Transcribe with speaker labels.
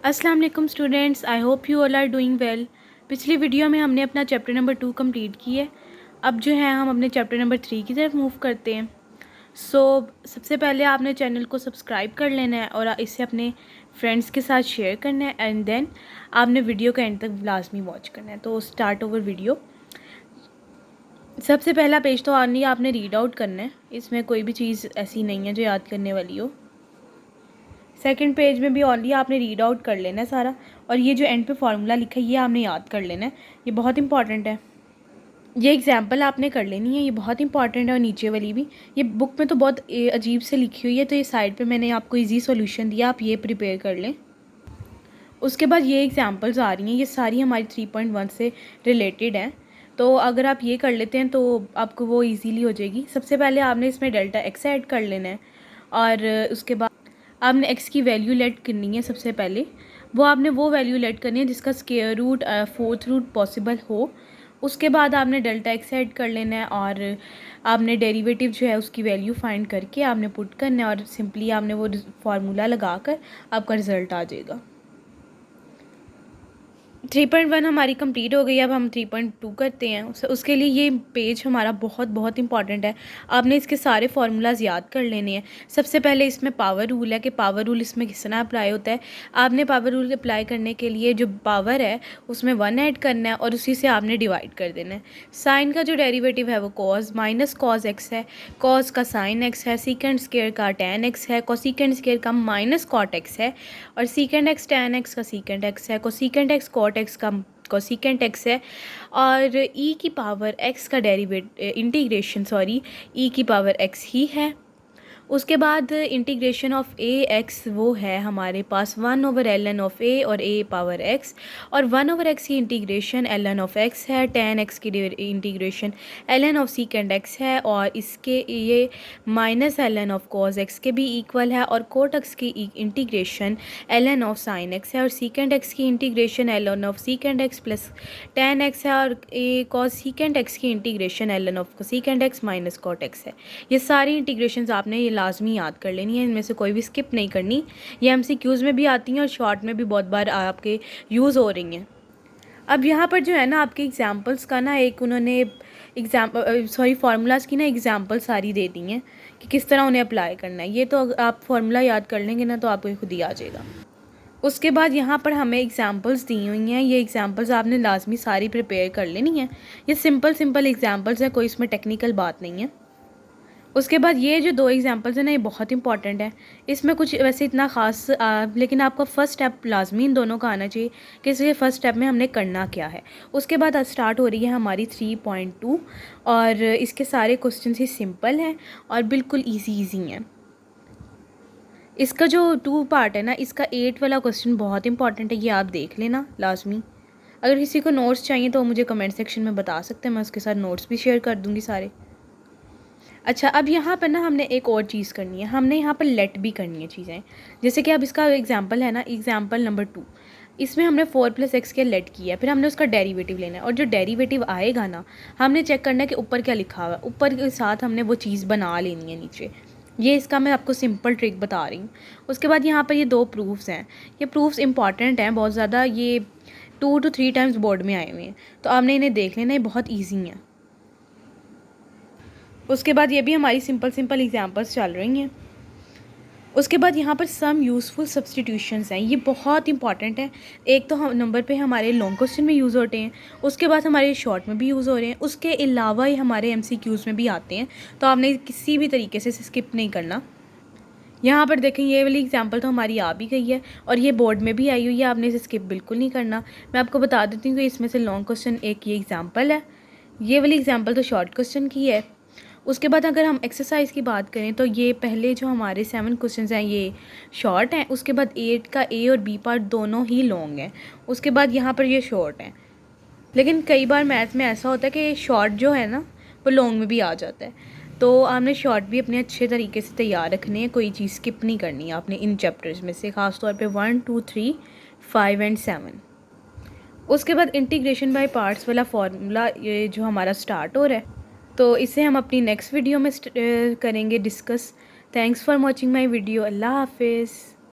Speaker 1: अस्सलाम वालेकुम students, I hope you all are doing well. पिछली वीडियो में हमने अपना चैप्टर नंबर 2 कंप्लीट किया है। अब जो है हम अपने चैप्टर नंबर 3 की तरफ मूव करते हैं। सबसे पहले आपने चैनल को सब्सक्राइब कर लेना है और इसे अपने फ्रेंड्स के साथ शेयर करना है एंड देन आपने वीडियो का एंड तक लाजमी वॉच करना है। तो स्टार्ट ओवर वीडियो। सबसे पहला पेज तो आपने रीड आउट करना है। इसमें कोई भी चीज़ ऐसी नहीं है जो याद करने वाली हो। सेकंड पेज में भी ओनली आपने रीड आउट कर लेना है सारा, और ये जो एंड पे फार्मूला लिखा है ये आपने याद कर लेना है। ये बहुत इंपॉर्टेंट है। ये एग्जाम्पल आपने कर लेनी है, ये बहुत इंपॉर्टेंट है। और नीचे वाली भी, ये बुक में तो बहुत अजीब से लिखी हुई है, तो ये साइड पे मैंने आपको इजी सॉल्यूशन दिया, आप ये प्रिपेयर कर लें। उसके बाद ये एग्जाम्पल्स आ रही हैं, ये सारी हमारी 3.1 से रिलेटेड हैं। तो अगर आप ये कर लेते हैं तो आपको वो ईजीली हो जाएगी। सबसे पहले आपने इसमें डेल्टा एक्स ऐड कर लेना है, और उसके बाद आपने x की वैल्यू लेट करनी है। सबसे पहले आपने वो वैल्यू लेट करनी है जिसका square root fourth root possible हो। उसके बाद आपने डेल्टा एक्स ऐड कर लेना है, और आपने डेरिवेटिव जो है उसकी वैल्यू फाइंड करके आपने पुट करना है, और सिंपली आपने वो फार्मूला लगाकर आपका रिज़ल्ट आ जाएगा। 3.1 हमारी कंप्लीट हो गई। अब हम 3.2 करते हैं। उसके लिए ये पेज हमारा बहुत बहुत इंपॉर्टेंट है। आपने इसके सारे फार्मूलाज याद कर लेने हैं। सबसे पहले इसमें पावर रूल है कि पावर रूल इसमें किस तरह अप्लाई होता है। आपने पावर रूल अप्लाई करने के लिए जो पावर है उसमें 1 ऐड करना है और उसी से आपने डिवाइड कर देना है। साइन का जो डेरिवेटिव है वो कॉस माइनस कॉस एक्स है, कॉस का साइन एक्स है, सीकेंड स्क्वायर का टैन एक्स है, कोसीकेंड स्क्वायर का माइनस कॉट एक्स है, और सीकेंड एक्स टैन एक्स का सीकेंड एक्स है, कोसीकेंड एक्स कॉट एक्स का कोसीकेंट एक्स है, और ई की पावर एक्स का इंटीग्रेशन ई की पावर एक्स ही है। उसके बाद इंटीग्रेशन ऑफ ए एक्स वो है हमारे पास 1/ln ऑफ ए और ए पावर एक्स, और 1/x की इंटीग्रेशन ln ऑफ एक्स है, tan x की integration ln of secant x है, और इसके ये minus ln of cos x के भी इक्वल है, और कोट एक्स की integration ln of sine x है, और सीकेंड एक्स की integration ln of secant x plus tan x है, और ए कॉस सीकेंड एक्स की integration ln of secant x minus cot x है। ये सारी इंटीग्रेशंस आपने ये लाजमी याद कर लेनी है, इनमें से कोई भी स्किप नहीं करनी। ये एमसीक्यूज़ में भी आती हैं और शॉर्ट में भी बहुत बार आपके यूज़ हो रही हैं। अब यहाँ पर जो है ना आपके एग्जांपल्स का ना एक उन्होंने फार्मूलाज़ की ना एग्जांपल सारी दे दी हैं कि किस तरह उन्हें अप्लाई करना है। ये तो आप फार्मूला याद कर लेंगे ना तो आपको खुद ही आ जाएगा। उसके बाद यहाँ पर हमें एग्जांपल्स दी हुई हैं, ये एग्जांपल्स आपने लाजमी सारी प्रिपेयर कर लेनी है। ये सिंपल एग्जांपल्स है, कोई इसमें टेक्निकल बात नहीं है। उसके बाद ये जो 2 एग्जांपल्स हैं ना ये बहुत इंपॉर्टेंट है। इसमें कुछ वैसे इतना ख़ास लेकिन आपका फ़र्स्ट स्टेप लाजमी इन दोनों का आना चाहिए कि इसके फ़र्स्ट स्टेप में हमने करना क्या है। उसके बाद स्टार्ट हो रही है हमारी 3.2, और इसके सारे क्वेश्चन ही सिंपल हैं और बिल्कुल ईजी हैं। इसका जो 2 पार्ट है ना, इसका 8 वाला क्वेश्चन बहुत इंपॉर्टेंट है, ये आप देख लेना लाजमी। अगर किसी को नोट्स चाहिए तो मुझे कमेंट सेक्शन में बता सकते हैं, मैं उसके साथ नोट्स भी शेयर कर दूँगी सारे। अच्छा, अब यहाँ पर ना हमने एक और चीज़ करनी है, हमने यहाँ पर लेट भी करनी है चीज़ें। जैसे कि अब इसका एग्जांपल है ना, एग्जांपल नंबर 2, इसमें हमने 4 + x के लेट किया है, फिर हमने उसका डेरिवेटिव लेना है, और जो डेरिवेटिव आएगा ना हमने चेक करना है कि ऊपर क्या लिखा हुआ है, ऊपर के साथ हमने वो चीज़ बना लेनी है नीचे। ये इसका मैं आपको सिंपल ट्रिक बता रही हूँ। उसके बाद यहाँ पर ये 2 प्रूफ्स हैं, ये प्रूफ्स इंपॉर्टेंट हैं बहुत ज़्यादा, ये 2 to 3 टाइम्स बोर्ड में आए हुए हैं, तो आपने इन्हें देख लेना, ये बहुत ईजी हैं। उसके बाद ये भी हमारी सिंपल एग्जांपल्स चल रही हैं। उसके बाद यहाँ पर सम यूज़फुल सब्सटीट्यूशंस हैं, ये बहुत इंपॉर्टेंट है। एक तो हम नंबर पे हमारे लॉन्ग क्वेश्चन में यूज़ होते हैं, उसके बाद हमारे शॉर्ट में भी यूज़ हो रहे हैं, उसके अलावा ये हमारे एमसीक्यूज़ में भी आते हैं, तो आपने किसी भी तरीके से स्किप नहीं करना। यहाँ पर देखें, ये वाली एग्जांपल तो हमारी आ भी गई है और ये बोर्ड में भी आई हुई है, आपने इसे स्किप बिल्कुल नहीं करना। मैं आपको बता देती हूँ कि इसमें से लॉन्ग क्वेश्चन एक ये एग्जांपल है, ये वाली एग्जांपल तो शॉर्ट क्वेश्चन की है। उसके बाद अगर हम एक्सरसाइज की बात करें तो ये पहले जो हमारे 7 क्वेश्चंस हैं ये शॉर्ट हैं, उसके बाद 8 का ए और बी पार्ट दोनों ही लॉन्ग हैं, उसके बाद यहाँ पर ये शॉर्ट हैं। लेकिन कई बार मैथ में ऐसा होता है कि शॉर्ट जो है ना वो लॉन्ग में भी आ जाता है, तो आपने शॉर्ट भी अपने अच्छे तरीके से तैयार रखने हैं, कोई चीज़ स्किप नहीं करनी है आपने इन चैप्टर्स में से, ख़ास तौर पे 1, 2, 3, 5 एंड 7। उसके बाद इंटीग्रेशन बाय पार्ट्स वाला फार्मूला ये जो हमारा स्टार्ट हो रहा है, तो इसे हम अपनी नेक्स्ट वीडियो में करेंगे discuss. Thanks for watching my video. अल्लाह हाफिज़।